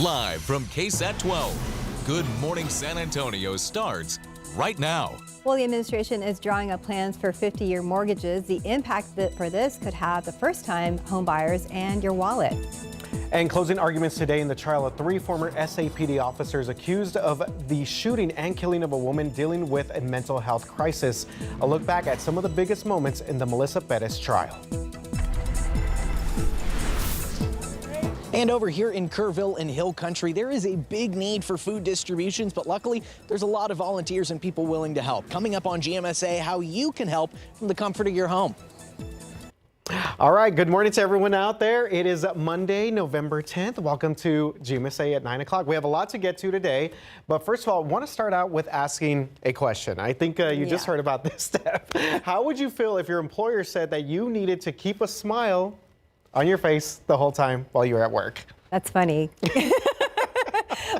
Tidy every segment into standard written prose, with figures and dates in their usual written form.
Live from KSAT 12, Good Morning San Antonio starts right now. Well, the administration is drawing up plans for 50-year mortgages. The impact for this could have the first-time home buyers and your wallet. And closing arguments today in the trial of 3 former SAPD officers accused of the shooting and killing of a woman dealing with a mental health crisis. A look back at some of the biggest moments in the Melissa Bettis trial. And over here in Kerrville and Hill Country, there is a big need for food distributions, but luckily there's a lot of volunteers and people willing to help. Coming up on GMSA, how you can help from the comfort of your home. All right, good morning to everyone out there. It is Monday, November 10th. Welcome to GMSA at 9 o'clock. We have a lot to get to today, but first of all, I want to start out with asking a question. I think you just heard about this, Steph. How would you feel if your employer said that you needed to keep a smile on your face the whole time while you're at work? That's funny.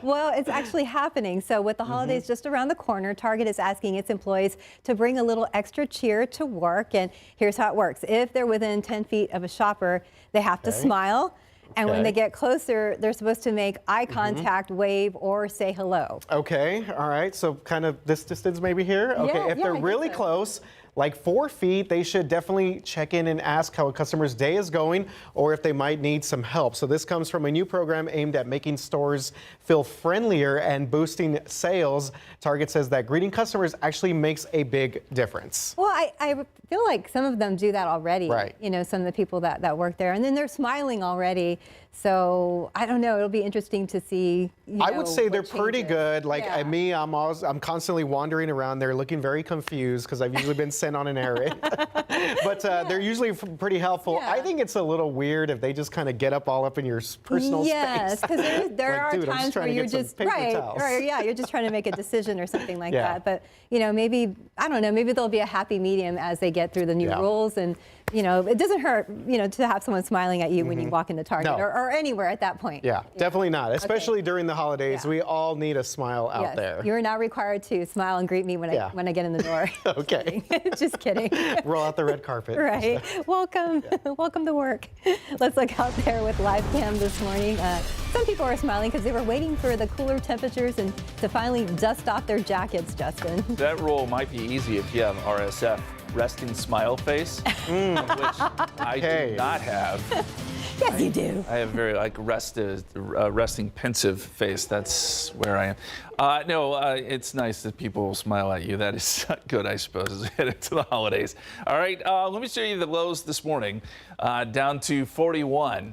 Well, it's actually happening. So with the holidays just around the corner, Target is asking its employees to bring a little extra cheer to work. And here's how it works. If they're within 10 feet of a shopper, they have to smile. And when they get closer, they're supposed to make eye contact, wave, or say hello. Okay, all right. So kind of this distance maybe here? Okay, if they're really close, like 4 feet, they should definitely check in and ask how a customer's day is going or if they might need some help. So this comes from a new program aimed at making stores feel friendlier and boosting sales. Target says that greeting customers actually makes a big difference. Well, I feel like some of them do that already. Right. You know, some of the people that work there, and then they're smiling already. So I don't know. It'll be interesting to see. I would say they're pretty good. Like me, I'm constantly wandering around. They're looking very confused because I've usually been sent on an errand. But they're usually pretty helpful. I think it's a little weird if they just kind of get all up in your personal space. Yes, because there are times where you're just you're just trying to make a decision or something like that. But you know, maybe I don't know. Maybe there'll be a happy medium as they get through the new rules, and you know, it doesn't hurt, you know, to have someone smiling at you when you walk into Target or anywhere at that point. Yeah, definitely not. Especially during the holidays, we all need a smile out there. You're not required to smile and greet me when I get in the door. Okay. Just kidding. Roll out the red carpet. Right. Welcome. Welcome to work. Let's look out there with live cam this morning. Some people are smiling because they were waiting for the cooler temperatures and to finally dust off their jackets, Justin. That rule might be easy if you have RSF. Resting smile face, which I do not have. Yes, you do. I have very resting pensive face. That's where I am. No, it's nice that people smile at you. That is good, I suppose, as we head into the holidays. All right, let me show you the lows this morning. Down to 41.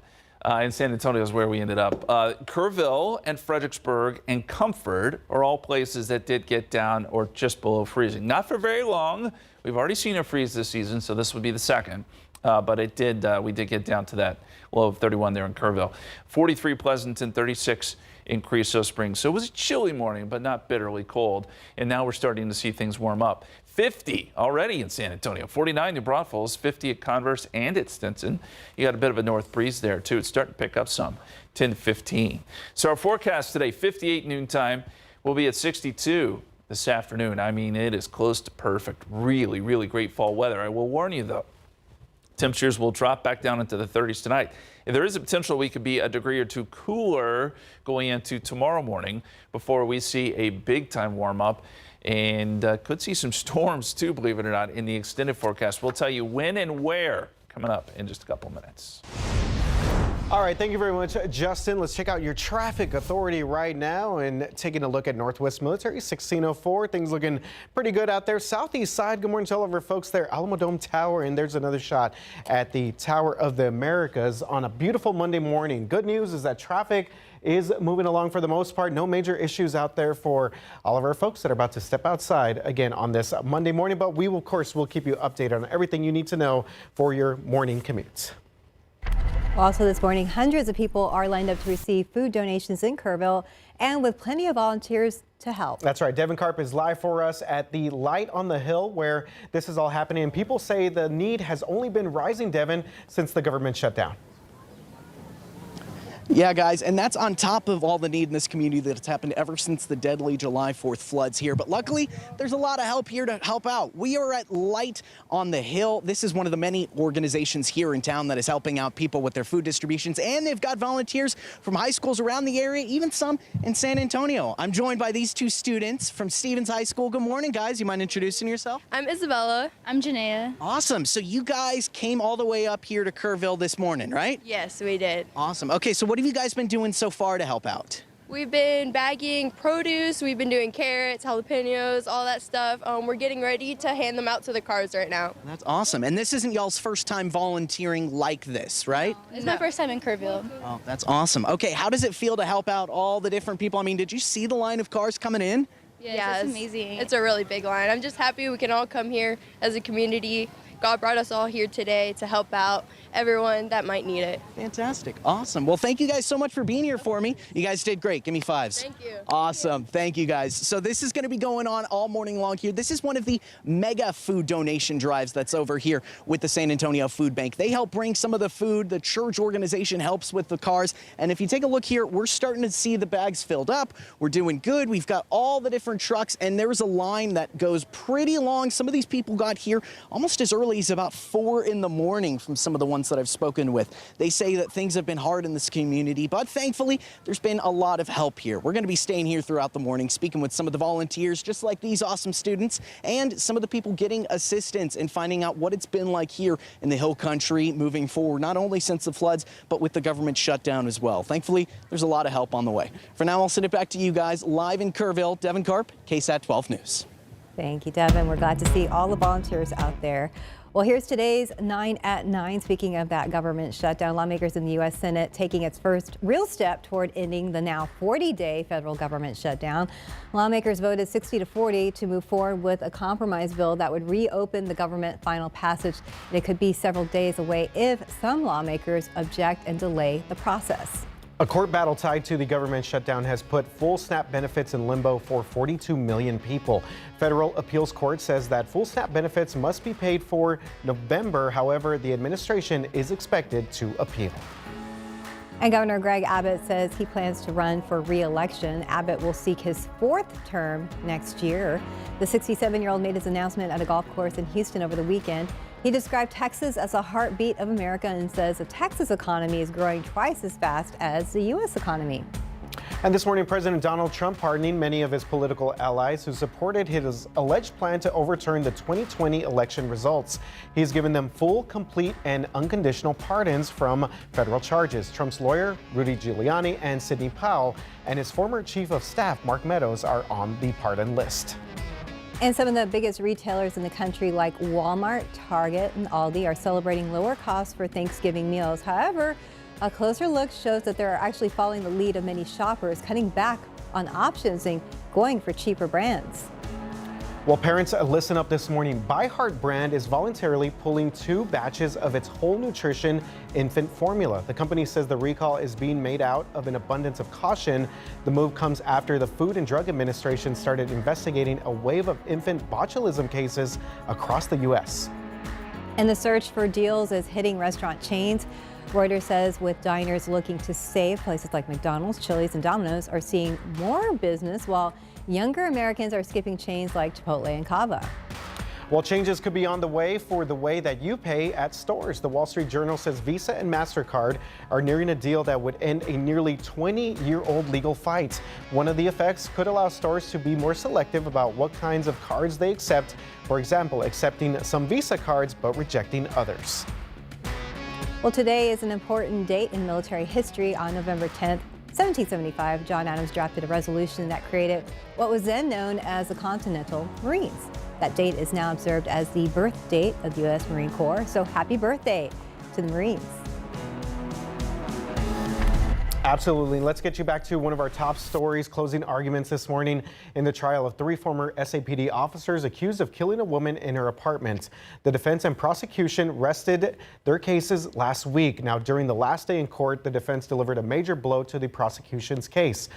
In San Antonio is where we ended up. Kerrville and Fredericksburg and Comfort are all places that did get down or just below freezing. Not for very long. We've already seen a freeze this season, so this would be the second. But it did. We did get down to that low of 31 there in Kerrville. 43 Pleasanton, 36 in Creosote Springs. So it was a chilly morning, but not bitterly cold. And now we're starting to see things warm up. 50 already in San Antonio, 49 New Braunfels, 50 at Converse and at Stinson. You got a bit of a north breeze there too. It's starting to pick up some, 10 to 15. So our forecast today, 58 noontime, we'll be at 62 this afternoon. I mean, it is close to perfect. Really, really great fall weather. I will warn you though, temperatures will drop back down into the 30s tonight. There is a potential we could be a degree or two cooler going into tomorrow morning before we see a big time warm up. And could see some storms too, believe it or not, in the extended forecast. We'll tell you when and where coming up in just a couple minutes. All right, thank you very much, Justin. Let's check out your traffic authority right now and taking a look at Northwest Military, 1604. Things looking pretty good out there. Southeast side, good morning to all of our folks there. Alamo Dome Tower, and there's another shot at the Tower of the Americas on a beautiful Monday morning. Good news is that traffic is moving along for the most part. No major issues out there for all of our folks that are about to step outside again on this Monday morning. But we, of course, will keep you updated on everything you need to know for your morning commute. Also this morning, hundreds of people are lined up to receive food donations in Kerrville and with plenty of volunteers to help. That's right. Devin Karp is live for us at the Light on the Hill where this is all happening. And people say the need has only been rising, Devin, since the government shut down. Yeah, guys, and that's on top of all the need in this community that's happened ever since the deadly July 4th floods here. But luckily, there's a lot of help here to help out. We are at Light on the Hill. This is one of the many organizations here in town that is helping out people with their food distributions, and they've got volunteers from high schools around the area, even some in San Antonio. I'm joined by these two students from Stevens High School. Good morning, guys. You mind introducing yourself? I'm Isabella. I'm Janaea. Awesome. So you guys came all the way up here to Kerrville this morning, right? Yes, we did. Awesome. Okay, so what have you guys been doing so far to help out? We've been bagging produce, we've been doing carrots, jalapenos, all that stuff. We're getting ready to hand them out to the cars right now. That's awesome. And this isn't y'all's first time volunteering like this, right? It's my first time in Kerrville. Oh, that's awesome. Okay, how does it feel to help out all the different people? I mean, did you see the line of cars coming in? Yeah, it's amazing. It's a really big line. I'm just happy we can all come here as a community. God brought us all here today to help out everyone that might need it. Fantastic. Awesome. Well, thank you guys so much for being here for me. You guys did great. Give me fives. Thank you. Awesome. Thank you, guys. So this is going to be going on all morning long here. This is one of the mega food donation drives that's over here with the San Antonio Food Bank. They help bring some of the food. The church organization helps with the cars. And if you take a look here, we're starting to see the bags filled up. We're doing good. We've got all the different trucks, and there's a line that goes pretty long. Some of these people got here almost as early as about 4 in the morning from some of the ones that I've spoken with. They say that things have been hard in this community, but thankfully there's been a lot of help here. We're going to be staying here throughout the morning, speaking with some of the volunteers, just like these awesome students, and some of the people getting assistance and finding out what it's been like here in the Hill Country moving forward, not only since the floods, but with the government shutdown as well. Thankfully, there's a lot of help on the way. For now, I'll send it back to you guys live in Kerrville. Devin Karp, KSAT 12 News. Thank you, Devin. We're glad to see all the volunteers out there. Well, here's today's 9 at 9. Speaking of that government shutdown, lawmakers in the U.S. Senate taking its first real step toward ending the now 40-day federal government shutdown. Lawmakers voted 60-40 to move forward with a compromise bill that would reopen the government final passage. And it could be several days away if some lawmakers object and delay the process. A court battle tied to the government shutdown has put full SNAP benefits in limbo for 42 million people. Federal appeals court says that full SNAP benefits must be paid for November. However, the administration is expected to appeal. And Governor Greg Abbott says he plans to run for re-election. Abbott will seek his 4th term next year. The 67-year-old made his announcement at a golf course in Houston over the weekend. He described Texas as a heartbeat of America and says the Texas economy is growing twice as fast as the U.S. economy. And this morning, President Donald Trump pardoning many of his political allies who supported his alleged plan to overturn the 2020 election results. He's given them full, complete, and unconditional pardons from federal charges. Trump's lawyer, Rudy Giuliani, and Sidney Powell, and his former chief of staff, Mark Meadows, are on the pardon list. And some of the biggest retailers in the country like Walmart, Target, and Aldi are celebrating lower costs for Thanksgiving meals. However, a closer look shows that they're actually following the lead of many shoppers, cutting back on options and going for cheaper brands. Well, parents, listen up this morning. By Heart brand is voluntarily pulling 2 batches of its whole nutrition infant formula. The company says the recall is being made out of an abundance of caution. The move comes after the Food and Drug Administration started investigating a wave of infant botulism cases across the U.S. And the search for deals is hitting restaurant chains. Reuters says with diners looking to save, places like McDonald's, Chili's, and Domino's are seeing more business, while younger Americans are skipping chains like Chipotle and Cava. Well, changes could be on the way for the way that you pay at stores. The Wall Street Journal says Visa and MasterCard are nearing a deal that would end a nearly 20-year-old legal fight. One of the effects could allow stores to be more selective about what kinds of cards they accept. For example, accepting some Visa cards but rejecting others. Well, today is an important date in military history. On November 10th, 1775, John Adams drafted a resolution that created what was then known as the Continental Marines. That date is now observed as the birth date of the U.S. Marine Corps. So happy birthday to the Marines. Absolutely. Let's get you back to one of our top stories. Closing arguments this morning in the trial of 3 former SAPD officers accused of killing a woman in her apartment. The defense and prosecution rested their cases last week. Now, during the last day in court, the defense delivered a major blow to the prosecution's case.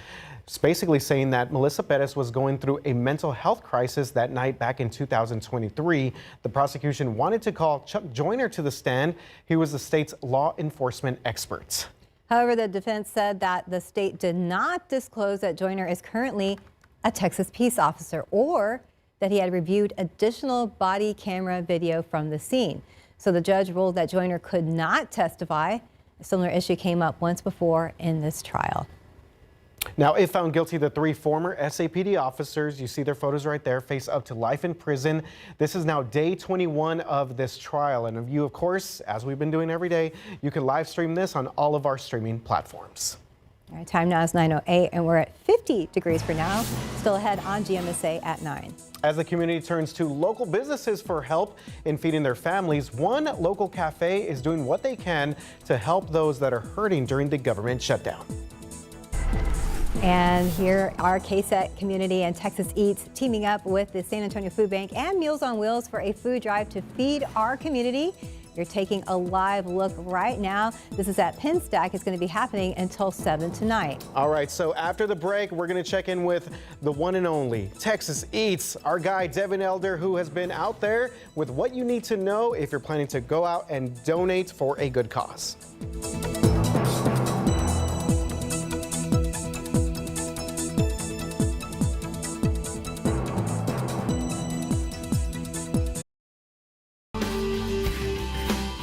It's basically saying that Melissa Perez was going through a mental health crisis that night back in 2023. The prosecution wanted to call Chuck Joyner to the stand. He was the state's law enforcement expert. However, the defense said that the state did not disclose that Joyner is currently a Texas peace officer or that he had reviewed additional body camera video from the scene. So the judge ruled that Joyner could not testify. A similar issue came up once before in this trial. Now, if found guilty, the 3 former SAPD officers, you see their photos right there, face up to life in prison. This is now day 21 of this trial. And you, of course, as we've been doing every day, you can live stream this on all of our streaming platforms. All right, time now is 9:08, and we're at 50 degrees for now. Still ahead on GMSA at 9. As the community turns to local businesses for help in feeding their families, one local cafe is doing what they can to help those that are hurting during the government shutdown. And here are KSAT Community and Texas Eats teaming up with the San Antonio Food Bank and Meals on Wheels for a food drive to feed our community. You're taking a live look right now. This is at Pinstack. It's going to be happening until 7 tonight. All right, so after the break, we're going to check in with the one and only Texas Eats, our guy Devin Elder, who has been out there with what you need to know if you're planning to go out and donate for a good cause.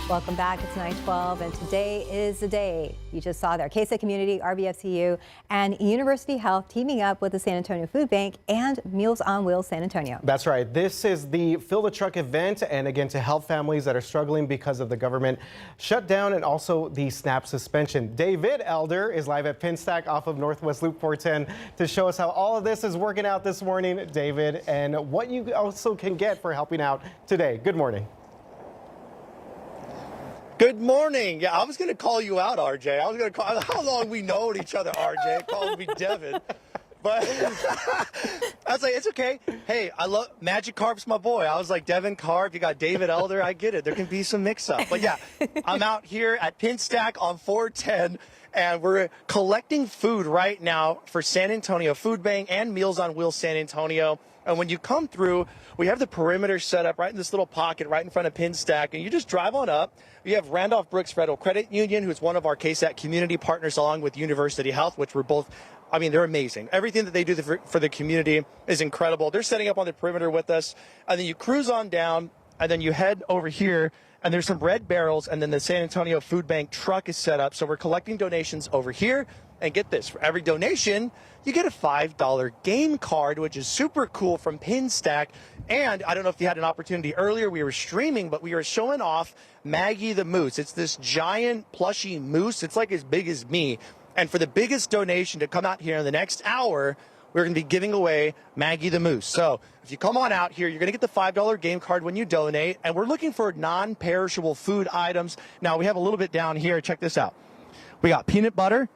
Welcome back. It's 9:12, and today is the day you just saw there. KSAT Community, RBFCU, and University Health teaming up with the San Antonio Food Bank and Meals on Wheels San Antonio. That's right. This is the Fill the Truck event, and again, to help families that are struggling because of the government shutdown and also the SNAP suspension. David Elder is live at Pinstack off of Northwest Loop 410 to show us how all of this is working out this morning, David, and what you also can get for helping out today. Good morning. Good morning. Yeah, I was going to call you out, RJ. I was going to call how long we known each other, RJ. Calling me Devin. But I was like, it's okay. Hey, I love Magic Carp's my boy. I was like, Devin Carp, you got David Elder. I get it. There can be some mix up. But yeah, I'm out here at Pinstack on 410. And we're collecting food right now for San Antonio Food Bank and Meals on Wheels San Antonio. And when you come through, we have the perimeter set up right in this little pocket right in front of Pinstack. And you just drive on up. You have Randolph Brooks Federal Credit Union, who's one of our KSAT community partners, along with University Health, which we're both, I mean, they're amazing. Everything that they do for the community is incredible. They're setting up on the perimeter with us. And then you cruise on down, and then you head over here. And there's some red barrels, and then the San Antonio Food Bank truck is set up. So we're collecting donations over here. And get this, for every donation, you get a $5 game card, which is super cool from Pinstack. And I don't know if you had an opportunity earlier, we were streaming, but we were showing off Maggie the Moose. It's this giant plushy moose. It's like as big as me. And for the biggest donation to come out here in the next hour, we're going to be giving away Maggie the Moose. So if you come on out here, you're going to get the $5 game card when you donate. And we're looking for non-perishable food items. Now, we have a little bit down here. Check this out. We got peanut butter.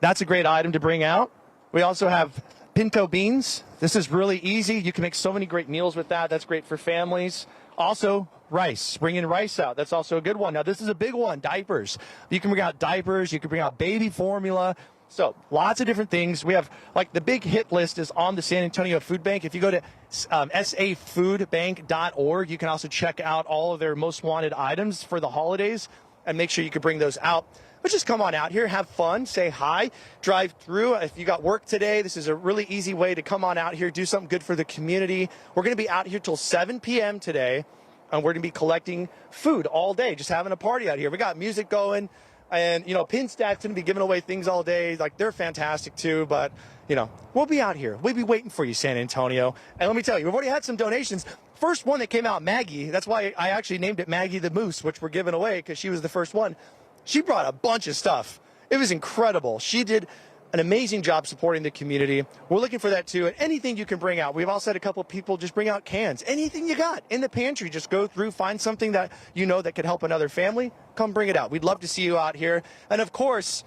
That's a great item to bring out. We also have pinto beans. This is really easy. You can make so many great meals with that. That's great for families. Also, rice. Bringing rice out. That's also a good one. Now, this is a big one. Diapers. You can bring out diapers. You can bring out baby formula. So lots of different things. We have, like, the big hit list is on the San Antonio Food Bank. If you go to safoodbank.org, you can also check out all of their most wanted items for the holidays and make sure you can bring those out. But just come on out here, have fun, say hi, drive through. If you got work today, this is a really easy way to come on out here, do something good for the community. We're going to be out here till 7 p.m. today, and we're going to be collecting food all day, just having a party out here. We got music going, and, you know, Pinstack's going to be giving away things all day. Like, they're fantastic, too, but, you know, we'll be out here. We'll be waiting for you, San Antonio. And let me tell you, we've already had some donations. First one that came out, Maggie. That's why I actually named it Maggie the Moose, which we're giving away because she was the first one. She brought a bunch of stuff. It was incredible. She did an amazing job supporting the community. We're looking for that too. And anything you can bring out. We've also had a couple of people just bring out cans. Anything you got in the pantry, just go through, find something that you know that could help another family. Come bring it out. We'd love to see you out here. And of course,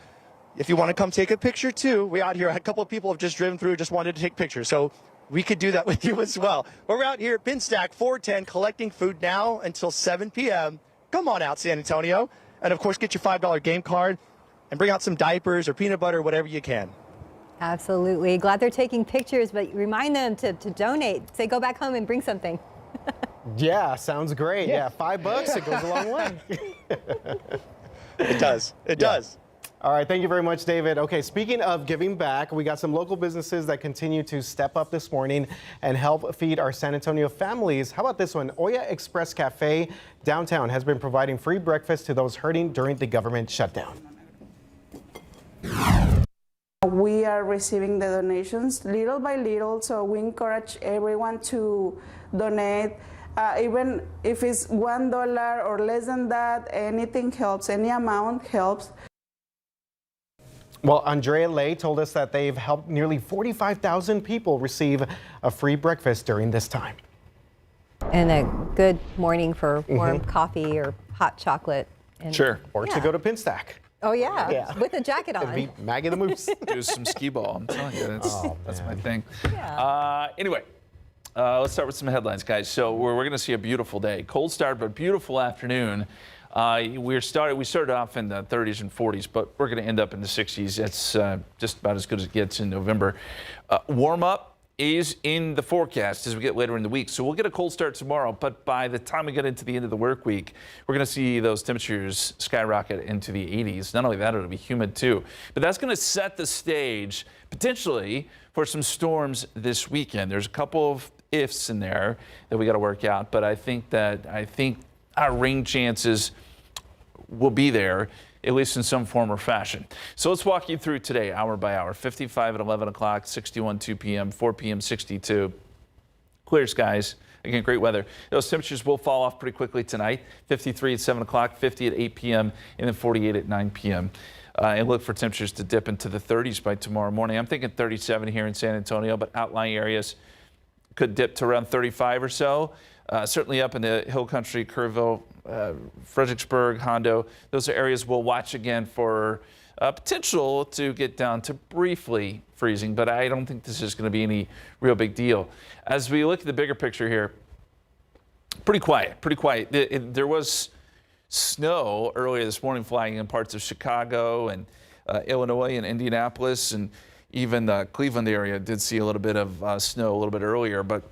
if you want to come take a picture too, we out here, a couple of people have just driven through, just wanted to take pictures. So we could do that with you as well. We're out here at Pinstack 410 collecting food now until 7 p.m. Come on out, San Antonio. And, of course, get your $5 game card and bring out some diapers or peanut butter, whatever you can. Absolutely. Glad they're taking pictures, but remind them to donate. Say, go back home and bring something. Yeah, sounds great. Yeah, $5, it goes a long way. It does. It does. All right, thank you very much, David. Okay, speaking of giving back, we got some local businesses that continue to step up this morning and help feed our San Antonio families. How about this one? Oya Express Cafe downtown has been providing free breakfast to those hurting during the government shutdown. We are receiving the donations little by little, so we encourage everyone to donate. Even if it's $1 or less than that, anything helps, any amount helps. Well, Andrea Lay told us that they've helped nearly 45,000 people receive a free breakfast during this time. And a good morning for warm coffee or hot chocolate. And Sure. Or to go to Pinstack. Oh, yeah, with a jacket on. And meet Maggie the Moose. Do some skee ball. I'm telling you, that's my thing. Yeah. Anyway, let's start with some headlines, guys. So we're going to see a beautiful day. Cold start, but beautiful afternoon. We started off in the 30s and 40s, but we're going to end up in the 60s. It's just about as good as it gets in November. Warm up is in the forecast as we get later in the week. So we'll get a cold start tomorrow, but by the time we get into the end of the work week, we're going to see those temperatures skyrocket into the 80s. Not only that, it'll be humid too. But that's going to set the stage potentially for some storms this weekend. There's a couple of ifs in there that we got to work out, but I think our rain chances will be there, at least in some form or fashion. So let's walk you through today, hour by hour. 55 at 11 o'clock, 61 2 p.m., 4 p.m. 62. Clear skies. Again, great weather. Those temperatures will fall off pretty quickly tonight. 53 at 7 o'clock, 50 at 8 p.m., and then 48 at 9 p.m. And look for temperatures to dip into the 30s by tomorrow morning. I'm thinking 37 here in San Antonio, but outlying areas could dip to around 35 or so. Certainly up in the hill country, Kerrville, Fredericksburg, Hondo, those are areas we'll watch again for potential to get down to briefly freezing, but I don't think this is going to be any real big deal. As we look at the bigger picture here, pretty quiet. There was snow earlier this morning flying in parts of Chicago and Illinois and Indianapolis, and even the Cleveland area did see a little bit of snow a little bit earlier, but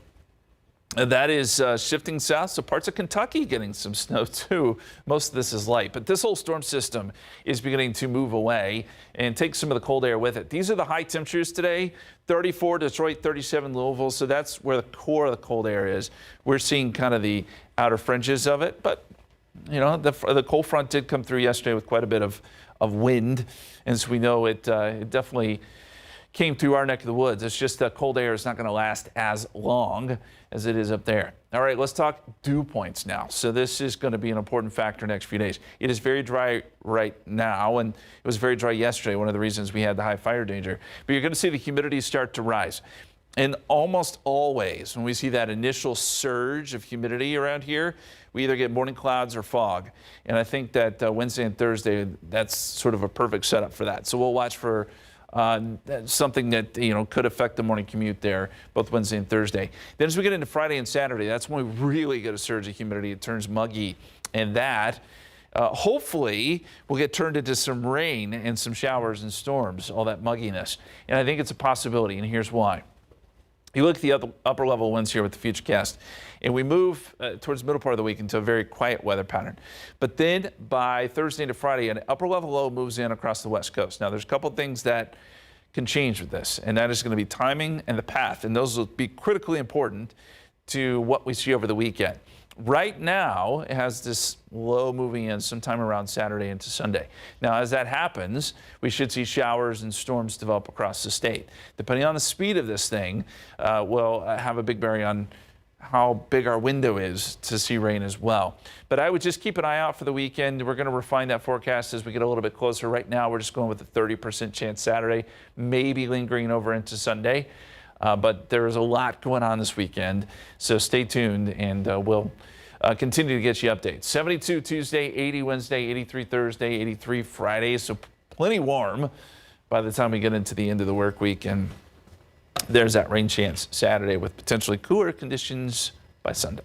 that is shifting south, so parts of Kentucky getting some snow too. Most of this is light, but this whole storm system is beginning to move away and take some of the cold air with it. These are the high temperatures today, 34 Detroit, 37 Louisville, so that's where the core of the cold air is. We're seeing kind of the outer fringes of it, but you know, the cold front did come through yesterday with quite a bit of wind, and so we know it definitely came through our neck of the woods. It's just that cold air is not going to last as long as it is up there. All right, let's talk dew points now. So this is going to be an important factor next few days. It is very dry right now, and it was very dry yesterday, one of the reasons we had the high fire danger. But you're going to see the humidity start to rise. And almost always, when we see that initial surge of humidity around here, we either get morning clouds or fog. And I think that Wednesday and Thursday, that's sort of a perfect setup for that. So we'll watch for something that could affect the morning commute there, both Wednesday and Thursday. Then as we get into Friday and Saturday, that's when we really get a surge of humidity. It turns muggy, and that hopefully will get turned into some rain and some showers and storms, all that mugginess. And I think it's a possibility, and here's why. You look at the upper level winds here with the Futurecast, and we move towards the middle part of the week into a very quiet weather pattern. But then by Thursday into Friday, an upper level low moves in across the West Coast. Now, there's a couple things that can change with this, and that is going to be timing and the path, and those will be critically important to what we see over the weekend. Right now, it has this low moving in sometime around Saturday into Sunday. Now, as that happens, we should see showers and storms develop across the state. Depending on the speed of this thing, will have a big bearing on how big our window is to see rain as well. But I would just keep an eye out for the weekend. We're going to refine that forecast as we get a little bit closer. Right now, we're just going with a 30% chance Saturday, maybe lingering over into Sunday. But there is a lot going on this weekend, so stay tuned, and we'll continue to get you updates. 72 Tuesday, 80 Wednesday, 83 Thursday, 83 Friday, so plenty warm by the time we get into the end of the work week. And there's that rain chance Saturday with potentially cooler conditions by Sunday.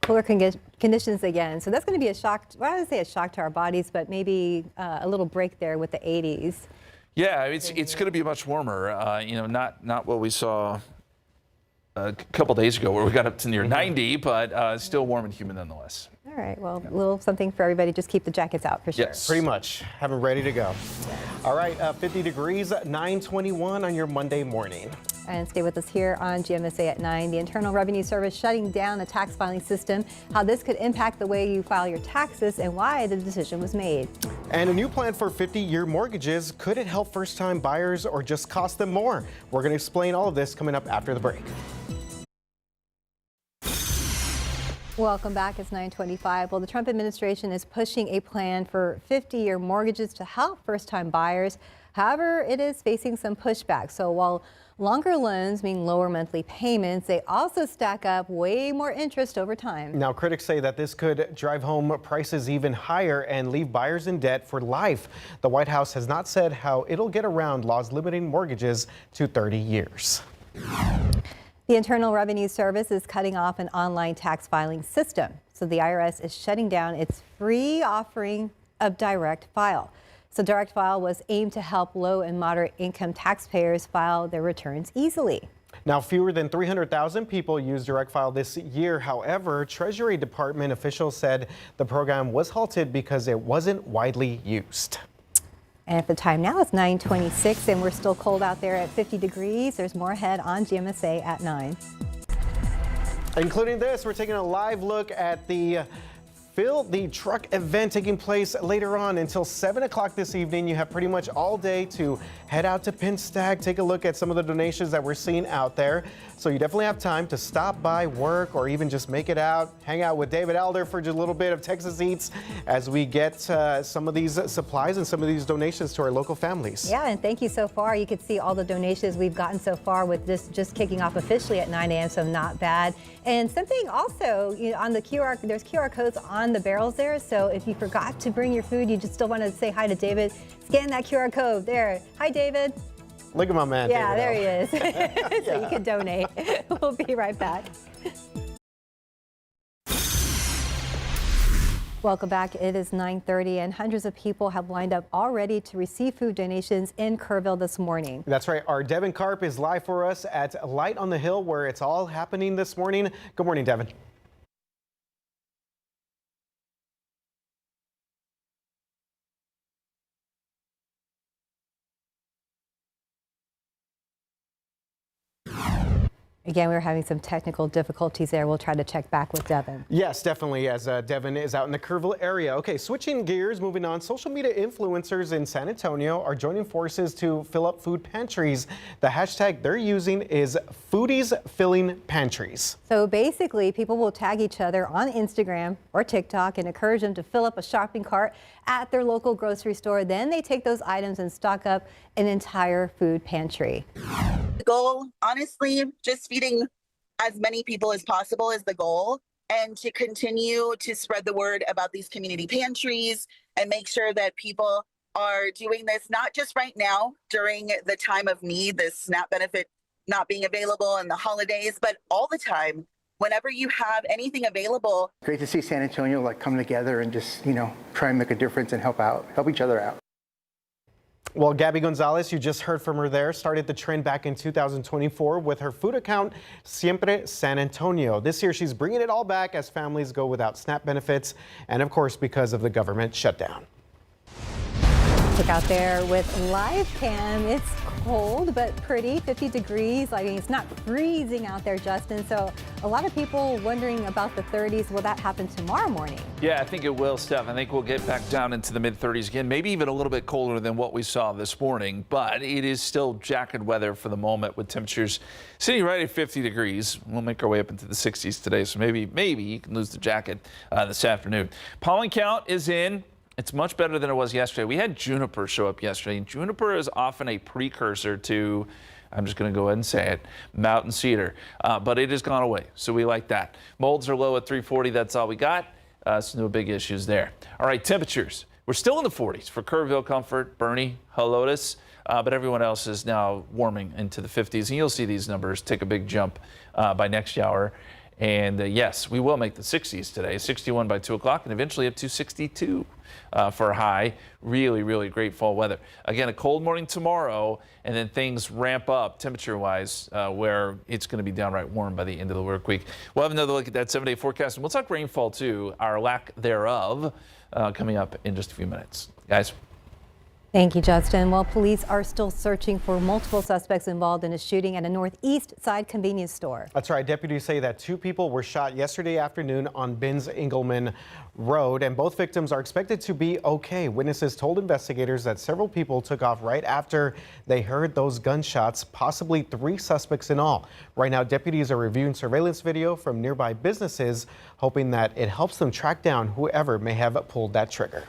Cooler conditions again. So that's going to be a shock. Well, I would say a shock to our bodies, but maybe a little break there with the 80s. Yeah, it's going to be much warmer. Not what we saw a couple days ago where we got up to near 90, but still warm and humid nonetheless. All right, well, a little something for everybody. Just keep the jackets out for sure. Yes. Pretty much. Have them ready to go. All right, 50 degrees, 9:21 on your Monday morning. And stay with us here on GMSA at 9. The Internal Revenue Service shutting down the tax filing system, how this could impact the way you file your taxes and why the decision was made. And a new plan for 50-year mortgages. Could it help first-time buyers or just cost them more? We're going to explain all of this coming up after the break. Welcome back. It's 9:25. Well, the Trump administration is pushing a plan for 50-year mortgages to help first-time buyers. However, it is facing some pushback. So while longer loans mean lower monthly payments, they also stack up way more interest over time. Now, critics say that this could drive home prices even higher and leave buyers in debt for life. The White House has not said how it'll get around laws limiting mortgages to 30 years. The Internal Revenue Service is cutting off an online tax filing system. So the IRS is shutting down its free offering of Direct File. So Direct File was aimed to help low and moderate income taxpayers file their returns easily. Now, fewer than 300,000 people used Direct File this year. However, Treasury Department officials said the program was halted because it wasn't widely used. And at the time now, it's 9:26, and we're still cold out there at 50 degrees. There's more ahead on GMSA at 9. Including this, we're taking a live look at the Fill the Truck event taking place later on until 7 o'clock this evening. You have pretty much all day to head out to Pinstack, take a look at some of the donations that we're seeing out there. So you definitely have time to stop by, work, or even just make it out, hang out with David Elder for just a little bit of Texas Eats as we get some of these supplies and some of these donations to our local families. Yeah, and thank you so far. You can see all the donations we've gotten so far with this just kicking off officially at 9 a.m., so not bad. And something also, on the there's QR codes on the barrels there, so if you forgot to bring your food, you just still want to say hi to David, scan that QR code there. Hi, David. Look at my man. Yeah, David there he is. So you can donate. We'll be right back. Welcome back. It is 9:30 and hundreds of people have lined up already to receive food donations in Kerrville this morning. That's right. Our Devin Karp is live for us at Light on the Hill where it's all happening this morning. Good morning, Devin. Again, we were having some technical difficulties there. We'll try to check back with Devin. Yes, definitely, as Devin is out in the Kerrville area. Okay, switching gears, moving on. Social media influencers in San Antonio are joining forces to fill up food pantries. The hashtag they're using is Foodies Filling Pantries. So basically, people will tag each other on Instagram or TikTok and encourage them to fill up a shopping cart at their local grocery store. Then they take those items and stock up an entire food pantry. The goal, honestly, just feeding as many people as possible is the goal, and to continue to spread the word about these community pantries and make sure that people are doing this, not just right now during the time of need, the SNAP benefit not being available and the holidays, but all the time. Whenever you have anything available. Great to see San Antonio come together and just, try and make a difference and help each other out. Well, Gabby Gonzalez, you just heard from her there, started the trend back in 2024 with her food account, Siempre San Antonio. This year, she's bringing it all back as families go without SNAP benefits and, of course, because of the government shutdown. Look out there with live cam. It's cold but pretty, 50 degrees. I mean, it's not freezing out there, Justin. So a lot of people wondering about the 30s. Will that happen tomorrow morning? Yeah, I think it will, Steph. I think we'll get back down into the mid-30s again, maybe even a little bit colder than what we saw this morning. But it is still jacket weather for the moment with temperatures sitting right at 50 degrees. We'll make our way up into the 60s today. So maybe you can lose the jacket this afternoon. Pollen count is in. It's much better than it was yesterday. We had juniper show up yesterday, and juniper is often a precursor to, I'm just going to go ahead and say it, mountain cedar, but it has gone away, so we like that. Molds are low at 340. That's all we got, so no big issues there. All right, temperatures. We're still in the 40s for Kerrville, Comfort, Bernie, Helotes, but everyone else is now warming into the 50s, and you'll see these numbers take a big jump by next hour. And yes, we will make the 60s today, 61 by 2 o'clock, and eventually up to 62 for a high. Really, really great fall weather. Again, a cold morning tomorrow, and then things ramp up temperature-wise, where it's going to be downright warm by the end of the work week. We'll have another look at that 7-day forecast, and we'll talk rainfall too, our lack thereof, coming up in just a few minutes. Guys. Thank you, Justin. Well, police are still searching for multiple suspects involved in a shooting at a northeast side convenience store. That's right. Deputies say that 2 people were shot yesterday afternoon on Binns-Engelman Road, and both victims are expected to be okay. Witnesses told investigators that several people took off right after they heard those gunshots, possibly 3 suspects in all. Right now, deputies are reviewing surveillance video from nearby businesses, hoping that it helps them track down whoever may have pulled that trigger.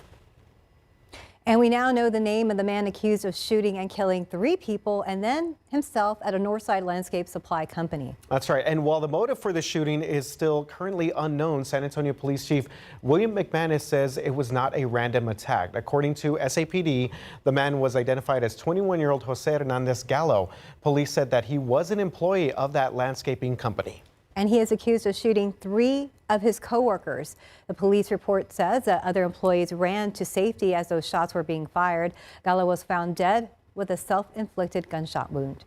And we now know the name of the man accused of shooting and killing 3 people and then himself at a Northside Landscape Supply Company. That's right. And while the motive for the shooting is still currently unknown, San Antonio Police Chief William McManus says it was not a random attack. According to SAPD, the man was identified as 21-year-old Jose Hernandez Gallo. Police said that he was an employee of that landscaping company. And he is accused of shooting 3 of his co-workers. The police report says that other employees ran to safety as those shots were being fired. Gallo was found dead with a self-inflicted gunshot wound.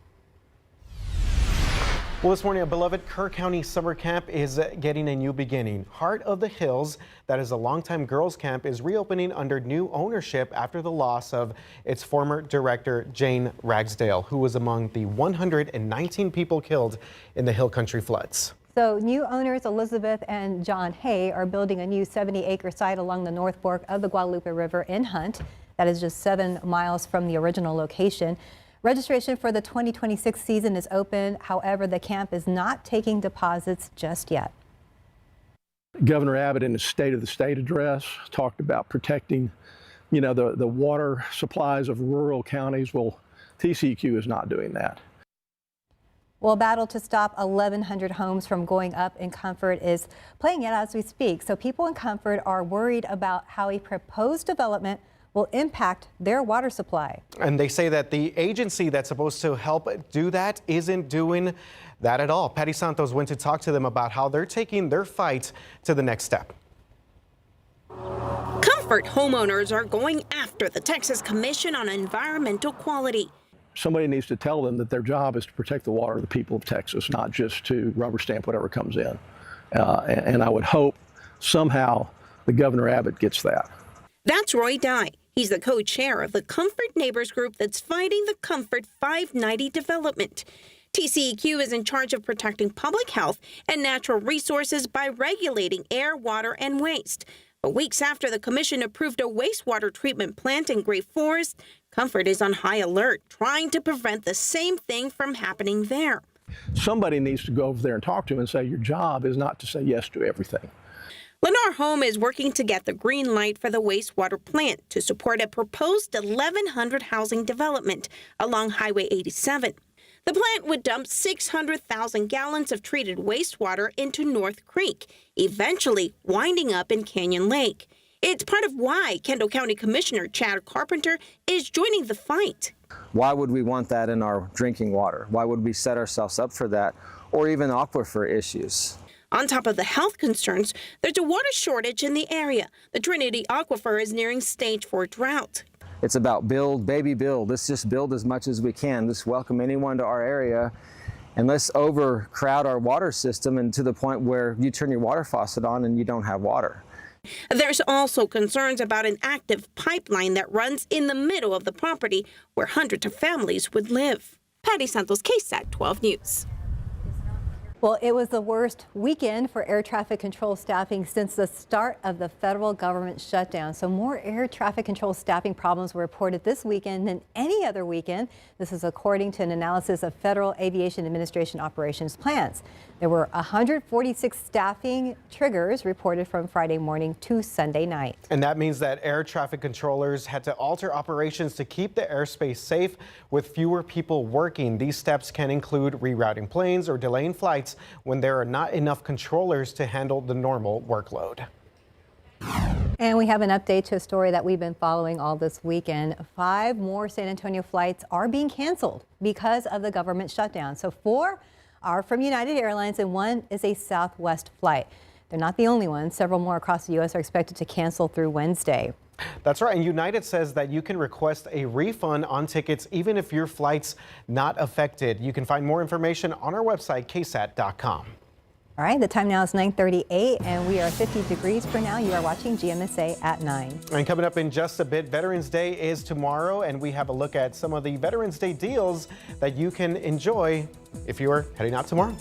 Well, this morning, a beloved Kerr County summer camp is getting a new beginning. Heart of the Hills, that is a longtime girls camp, is reopening under new ownership after the loss of its former director, Jane Ragsdale, who was among the 119 people killed in the Hill Country floods. So new owners Elizabeth and John Hay are building a new 70-acre site along the North Fork of the Guadalupe River in Hunt. That is just 7 miles from the original location. Registration for the 2026 season is open. However, the camp is not taking deposits just yet. Governor Abbott in his State of the State address talked about protecting, the water supplies of rural counties. Well, TCEQ is not doing that. Well, a battle to stop 1,100 homes from going up in Comfort is playing out as we speak. So people in Comfort are worried about how a proposed development will impact their water supply. And they say that the agency that's supposed to help do that isn't doing that at all. Patty Santos went to talk to them about how they're taking their fight to the next step. Comfort homeowners are going after the Texas Commission on Environmental Quality. Somebody needs to tell them that their job is to protect the water of the people of Texas, not just to rubber stamp whatever comes in. And I would hope somehow the Governor Abbott gets that. That's Roy Dye. He's the co-chair of the Comfort Neighbors Group that's fighting the Comfort 590 development. TCEQ is in charge of protecting public health and natural resources by regulating air, water, and waste. But weeks after the commission approved a wastewater treatment plant in Great Forest, Comfort is on high alert, trying to prevent the same thing from happening there. Somebody needs to go over there and talk to him and say, your job is not to say yes to everything. Lennar Home is working to get the green light for the wastewater plant to support a proposed 1,100 housing development along Highway 87. The plant would dump 600,000 gallons of treated wastewater into North Creek, eventually winding up in Canyon Lake. It's part of why Kendall County Commissioner Chad Carpenter is joining the fight. Why would we want that in our drinking water? Why would we set ourselves up for that, or even aquifer issues? On top of the health concerns, there's a water shortage in the area. The Trinity Aquifer is nearing stage 4 drought. It's about build, baby, build. Let's just build as much as we can. Let's welcome anyone to our area, and let's overcrowd our water system and to the point where you turn your water faucet on and you don't have water. There's also concerns about an active pipeline that runs in the middle of the property where hundreds of families would live. Patty Santos, KSAT 12 News. Well, it was the worst weekend for air traffic control staffing since the start of the federal government shutdown. So more air traffic control staffing problems were reported this weekend than any other weekend. This is according to an analysis of Federal Aviation Administration operations plans. There were 146 staffing triggers reported from Friday morning to Sunday night. And that means that air traffic controllers had to alter operations to keep the airspace safe with fewer people working. These steps can include rerouting planes or delaying flights when there are not enough controllers to handle the normal workload. And we have an update to a story that we've been following all this weekend. 5 more San Antonio flights are being canceled because of the government shutdown. So 4 are from United Airlines and one is a Southwest flight. They're not the only ones. Several more across the U.S. are expected to cancel through Wednesday. That's right. And United says that you can request a refund on tickets even if your flight's not affected. You can find more information on our website, KSAT.com. All right, the time now is 9:38 and we are 50 degrees for now. You are watching GMSA at 9. And coming up in just a bit, Veterans Day is tomorrow, and we have a look at some of the Veterans Day deals that you can enjoy if you are heading out tomorrow.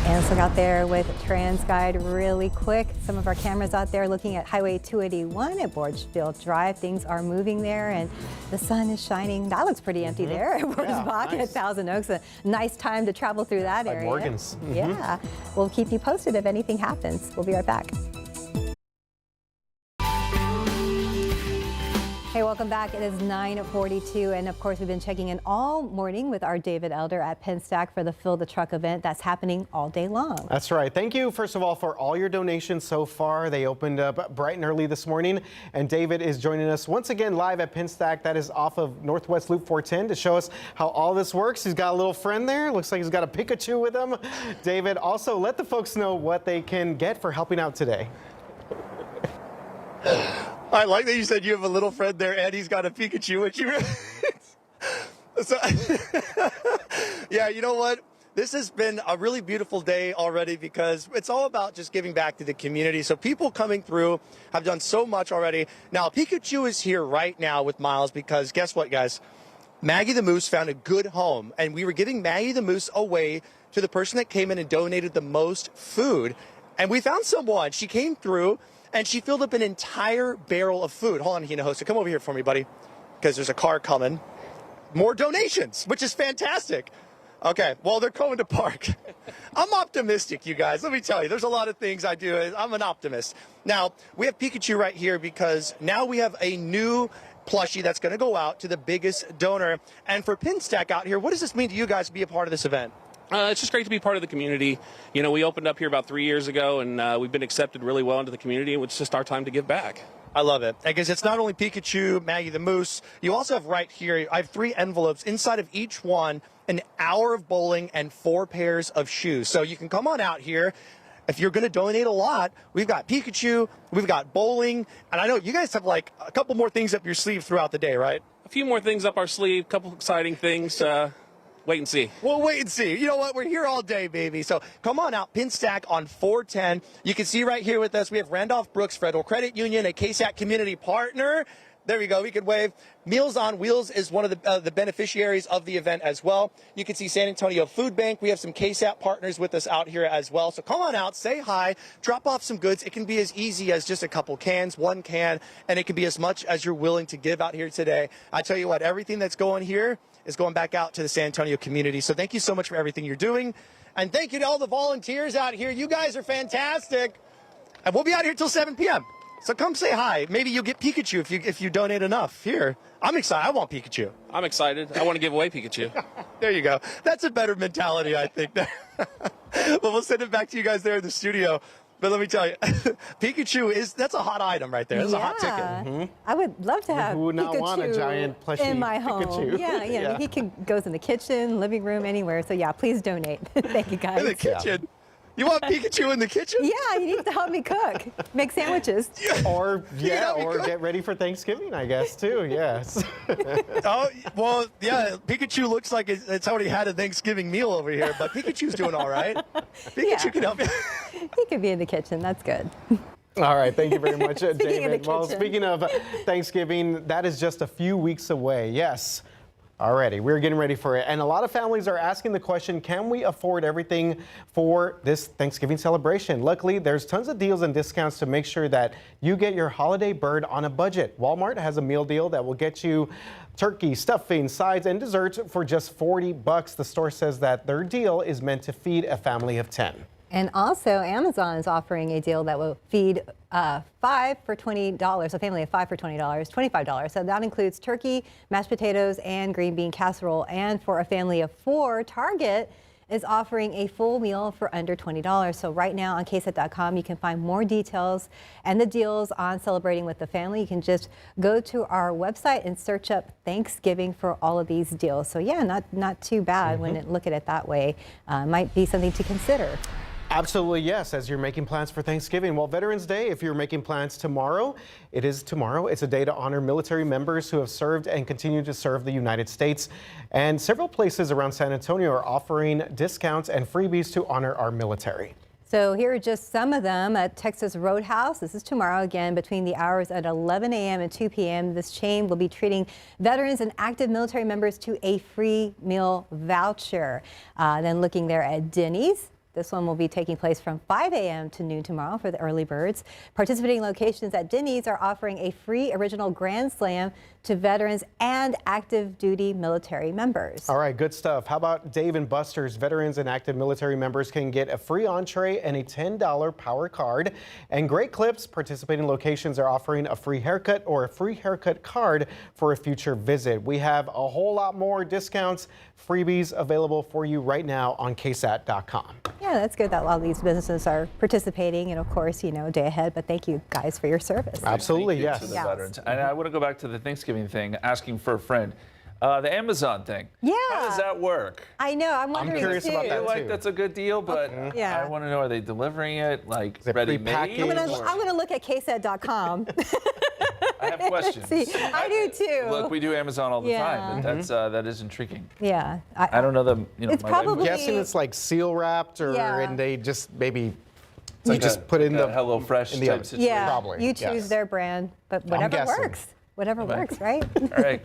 And let's look out there with TransGuide really quick. Some of our cameras out there looking at Highway 281 at Borchfield Drive. Things are moving there and the sun is shining. That looks pretty empty there at Borchbach and at Thousand Oaks. A nice time to travel through that area. Morgan's. Yeah. We'll keep you posted if anything happens. We'll be right back. Hey, welcome back. It is 9:42, and of course, we've been checking in all morning with our David Elder at Penstack for the Fill the Truck event that's happening all day long. That's right. Thank you, first of all, for all your donations so far. They opened up bright and early this morning, and David is joining us once again live at Penstack. That is off of Northwest Loop 410 to show us how all this works. He's got a little friend there. Looks like he's got a Pikachu with him. David, also let the folks know what they can get for helping out today. I like that you said you have a little friend there and he's got a Pikachu, which you so, yeah, you know what? This has been a really beautiful day already because it's all about just giving back to the community. So people coming through have done so much already. Now, Pikachu is here right now with Miles because guess what, guys? Maggie the Moose found a good home, and we were giving Maggie the Moose away to the person that came in and donated the most food. And we found someone. She came through and she filled up an entire barrel of food. Hold on, Hinojosa, come over here for me, buddy, because there's a car coming. More donations, which is fantastic. Okay, well, they're going to park. I'm optimistic, you guys. Let me tell you, there's a lot of things I do. I'm an optimist. Now, we have Pikachu right here because now we have a new plushie that's going to go out to the biggest donor. And for Penstack out here, what does this mean to you guys to be a part of this event? It's just great to be part of the community. You know, we opened up here about 3 years ago, and we've been accepted really well into the community, and it's just our time to give back. I love it. Because it's not only Pikachu, Maggie the Moose, you also have right here, I have 3 envelopes. Inside of each one, an hour of bowling and 4 pairs of shoes. So you can come on out here. If you're going to donate a lot, we've got Pikachu, we've got bowling, and I know you guys have like a couple more things up your sleeve throughout the day, right? A few more things up our sleeve, a couple exciting things. Wait and see. We'll wait and see. You know what? We're here all day, baby. So come on out. Penstack on 410. You can see right here with us, we have Randolph Brooks Federal Credit Union, a KSAT community partner. There we go. We can wave. Meals on Wheels is one of the beneficiaries of the event as well. You can see San Antonio Food Bank. We have some KSAT partners with us out here as well. So come on out, say hi, drop off some goods. It can be as easy as just a couple cans, 1 can, and it can be as much as you're willing to give out here today. I tell you what, everything that's going here is going back out to the San Antonio community. So thank you so much for everything you're doing. And thank you to all the volunteers out here. You guys are fantastic. And we'll be out here till 7 p.m. So come say hi. Maybe you'll get Pikachu if you donate enough. Here, I'm excited. I want Pikachu. I'm excited. I want to give away Pikachu. There you go. That's a better mentality, I think. Well, we'll send it back to you guys there in the studio. But let me tell you, Pikachu that's a hot item right there. That's a hot ticket. Mm-hmm. I would love to have Who would not Pikachu want a giant plushie in my home. Pikachu? Yeah. He goes in the kitchen, living room, anywhere. So yeah, please donate. Thank you, guys. In the kitchen. Yeah. You want Pikachu in the kitchen? Yeah, you need to help me cook, make sandwiches. Or get ready for Thanksgiving, I guess, too. Yes. Oh, well, yeah, Pikachu looks like it's already had a Thanksgiving meal over here, but Pikachu's doing all right. Pikachu can help you. He could be in the kitchen. That's good. All right, thank you very much, David. Well, speaking of Thanksgiving, that is just a few weeks away. Yes. Alrighty, we're getting ready for it. And a lot of families are asking the question, can we afford everything for this Thanksgiving celebration? Luckily, there's tons of deals and discounts to make sure that you get your holiday bird on a budget. Walmart has a meal deal that will get you turkey, stuffing, sides, and desserts for just $40. The store says that their deal is meant to feed a family of 10. And also, Amazon is offering a deal that will feed 5 for $20, a family of 5 for $20, $25. So that includes turkey, mashed potatoes, and green bean casserole. And for a family of 4, Target is offering a full meal for under $20. So right now on KSAT.com, you can find more details and the deals on celebrating with the family. You can just go to our website and search up Thanksgiving for all of these deals. So yeah, not too bad when you look at it that way. Might be something to consider. Absolutely, yes, as you're making plans for Thanksgiving. Well, Veterans Day, if you're making plans tomorrow, it is tomorrow. It's a day to honor military members who have served and continue to serve the United States. And several places around San Antonio are offering discounts and freebies to honor our military. So here are just some of them at Texas Roadhouse. This is tomorrow again between the hours at 11 a.m. and 2 p.m. This chain will be treating veterans and active military members to a free meal voucher. Then looking there at Denny's. This one will be taking place from 5 a.m. to noon tomorrow for the early birds. Participating locations at Denny's are offering a free original Grand Slam to veterans and active duty military members. All right, good stuff. How about Dave & Buster's? Veterans and active military members can get a free entree and a $10 power card. And Great Clips, participating locations are offering a free haircut or a free haircut card for a future visit. We have a whole lot more discounts, freebies available for you right now on KSAT.com. Yeah, that's good that a lot of these businesses are participating, and of course, you know, day ahead, but thank you guys for your service. Absolutely, yes. To the veterans. And I want to go back to the Thanksgiving thing, asking for a friend. The Amazon thing. Yeah. How does that work? I know, I'm wondering curious too. about I feel that like too. that's a good deal, but Yeah. I want to know, are they delivering it like it ready-made? prepackaged? I'm gonna look at KSAT.com. I have questions. See, I do too. Look, we do Amazon all the time, but Mm-hmm. that is intriguing. Yeah. I don't know the, you know, It's my wife- probably- I'm guessing it's like seal wrapped, or Yeah. and they just maybe like just a- put it in like the a HelloFresh in the type oven. situation. Yeah, Probably, you choose yes. their brand, but whatever guessing. works. Whatever works, right? All right.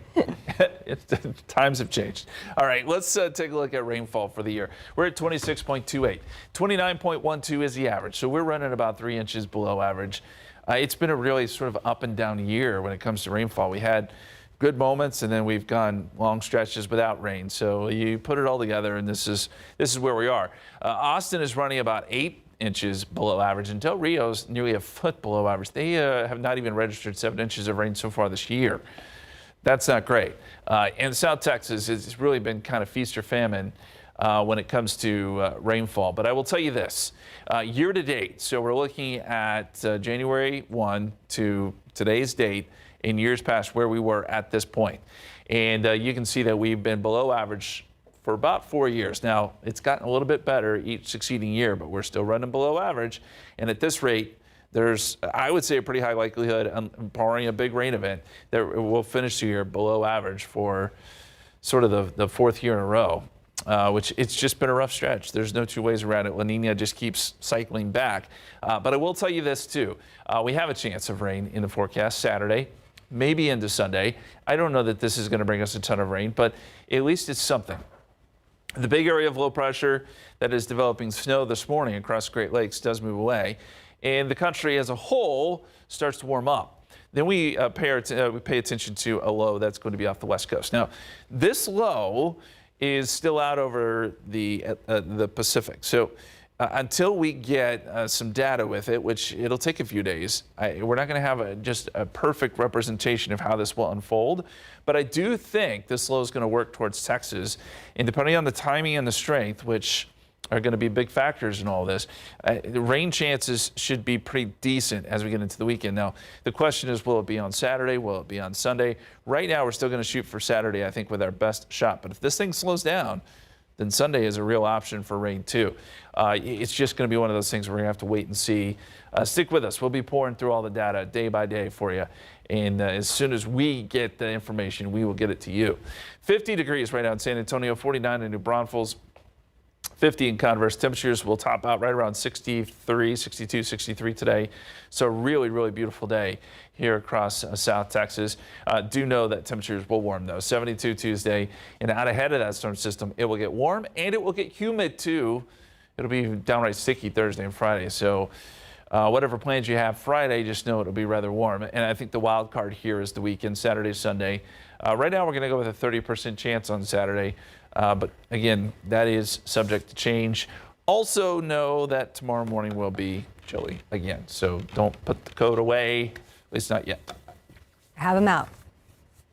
Times have changed. All right, let's take a look at rainfall for the year. We're at 26.28. 29.12 is the average, so we're running about 3 inches below average. It's been a really sort of up and down year when it comes to rainfall. We had good moments, and then we've gone long stretches without rain. So you put it all together, and this is where we are. Austin is running about 8 inches below average, and Del Rio's nearly a foot below average. They have not even registered 7 inches of rain so far this year. That's not great. And South Texas, it's really been kind of feast or famine when it comes to rainfall. But I will tell you this, year to date, so we're looking at January 1 to today's date in years past where we were at this point. And you can see that we've been below average for about 4 years. Now, it's gotten a little bit better each succeeding year, but we're still running below average. And at this rate, there's, I would say, a pretty high likelihood, barring a big rain event, that we'll finish the year below average for sort of the fourth year in a row, which it's just been a rough stretch. There's no two ways around it. La Nina just keeps cycling back. But I will tell you this, too. We have a chance of rain in the forecast Saturday, maybe into Sunday. I don't know that this is going to bring us a ton of rain, but at least it's something. The big area of low pressure that is developing snow this morning across the Great Lakes does move away, and the country as a whole starts to warm up. Then we pay attention to a low that's going to be off the west coast. Now, this low is still out over the Pacific. So until we get some data with it, which it'll take a few days, we're not going to have just a perfect representation of how this will unfold. But I do think this low is going to work towards Texas. And depending on the timing and the strength, which are going to be big factors in all this, the rain chances should be pretty decent as we get into the weekend. Now, the question is, will it be on Saturday? Will it be on Sunday? Right now, we're still going to shoot for Saturday, I think, with our best shot. But if this thing slows down, then Sunday is a real option for rain, too. It's just going to be one of those things where we're going to have to wait and see. Stick with us. We'll be pouring through all the data day by day for you. And as soon as we get the information, we will get it to you. 50 degrees right now in San Antonio, 49 in New Braunfels, 50 in Converse. Temperatures will top out right around 63, 62, 63 today. So really, really beautiful day here across South Texas. Do know that temperatures will warm, though. 72 Tuesday. And out ahead of that storm system, it will get warm and it will get humid, too. It'll be downright sticky Thursday and Friday. So whatever plans you have Friday, just know it'll be rather warm. And I think the wild card here is the weekend, Saturday, Sunday. Right now, we're going to go with a 30% chance on Saturday. But again, that is subject to change. Also know that tomorrow morning will be chilly again. So don't put the coat away, at least not yet. Have them out.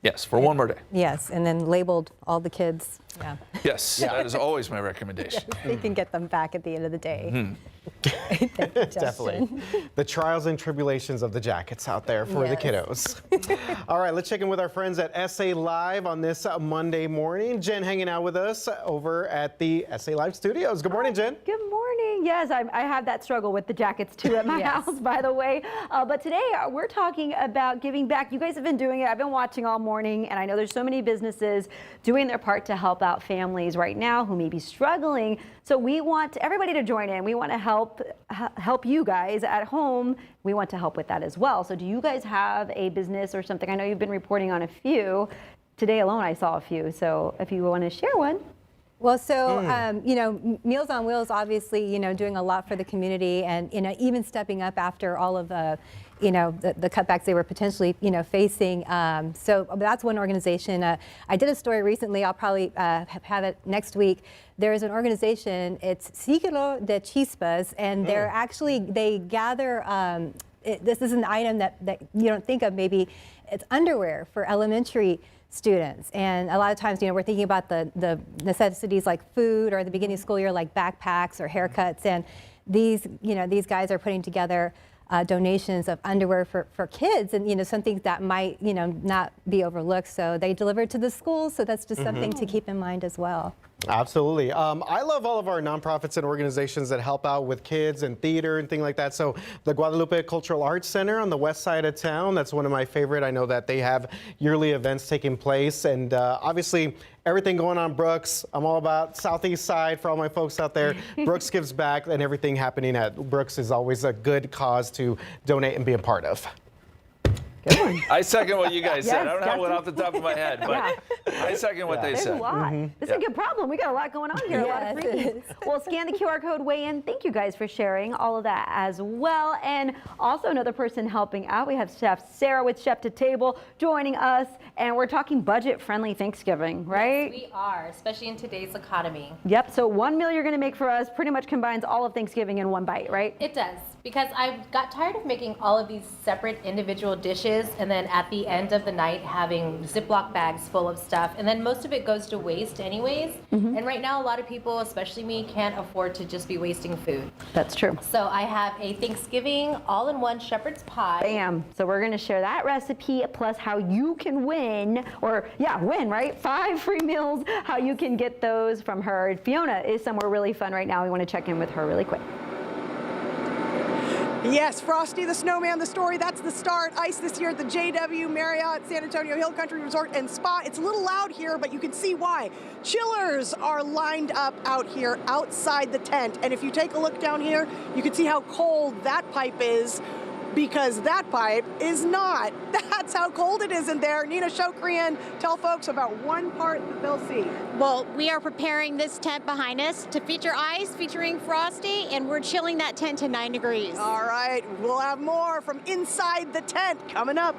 Yes, for one more day. Yes, and then labeled all the kids. Yeah. Yes, that is always my recommendation. They can get them back at the end of the day. Mm-hmm. Definitely. The trials and tribulations of the jackets out there for the kiddos. All right, let's check in with our friends at SA Live on this Monday morning. Jen hanging out with us over at the SA Live studios. Good morning, Jen. Good morning. Yes, I have that struggle with the jackets too at my house, by the way. But today we're talking about giving back. You guys have been doing it. I've been watching all morning, and I know there's so many businesses doing their part to help out families right now who may be struggling. So we want everybody to join in. We want to help you guys at home. We want to help with that as well. So do you guys have a business or something? I know you've been reporting on a few. Today alone I saw a few. So if you want to share one. Well, so, you know, Meals on Wheels, obviously, you know, doing a lot for the community and, you know, even stepping up after all of the, you know, the cutbacks they were potentially, you know, facing. So that's one organization. I did a story recently. I'll probably have it next week. There is an organization, it's Ciclo de Chispas, and they're actually, they gather, this is an item that you don't think of maybe, it's underwear for elementary students. And a lot of times, you know, we're thinking about the necessities like food, or at the beginning of school year like backpacks or haircuts. And these, you know, these guys are putting together donations of underwear for kids, and, you know, something that might, you know, not be overlooked. So they deliver to the schools. So that's just something to keep in mind as well. Absolutely. I love all of our nonprofits and organizations that help out with kids and theater and things like that. So the Guadalupe Cultural Arts Center on the west side of town, that's one of my favorite. I know that they have yearly events taking place, and obviously everything going on Brooks. I'm all about southeast side for all my folks out there. Brooks gives back, and everything happening at Brooks is always a good cause to donate and be a part of. Good one. I second what you guys said. Yes, I don't have one off the top of my head, but I second what they There's said. a lot. This is a good problem. We got a lot going on here. A lot of freebies. Well, scan the QR code, weigh in. Thank you guys for sharing all of that as well. And also another person helping out. We have Chef Sarah with Chef to Table joining us, and we're talking budget-friendly Thanksgiving, right? Yes, we are, especially in today's economy. Yep. So one meal you're going to make for us pretty much combines all of Thanksgiving in one bite, right? It does, because I got tired of making all of these separate individual dishes and then at the end of the night having Ziploc bags full of stuff, and then most of it goes to waste anyways. And right now a lot of people, especially me, can't afford to just be wasting food. That's true. So I have a Thanksgiving all-in-one shepherd's pie. Bam. So we're going to share that recipe plus how you can win, or win, right? 5 free meals, how you can get those from her. Fiona is somewhere really fun right now. We want to check in with her really quick. Yes, Frosty the Snowman, the story, that's the start. Ice this year at the JW Marriott San Antonio Hill Country Resort and Spa. It's a little loud here, but you can see why. Chillers are lined up out here outside the tent. And if you take a look down here, you can see how cold that pipe is, because that pipe is not. That's how cold it is in there. Nina Shokrian, tell folks about one part that they'll see. Well, we are preparing this tent behind us to feature ice featuring Frosty, and we're chilling that tent to 9 degrees. All right, we'll have more from inside the tent coming up.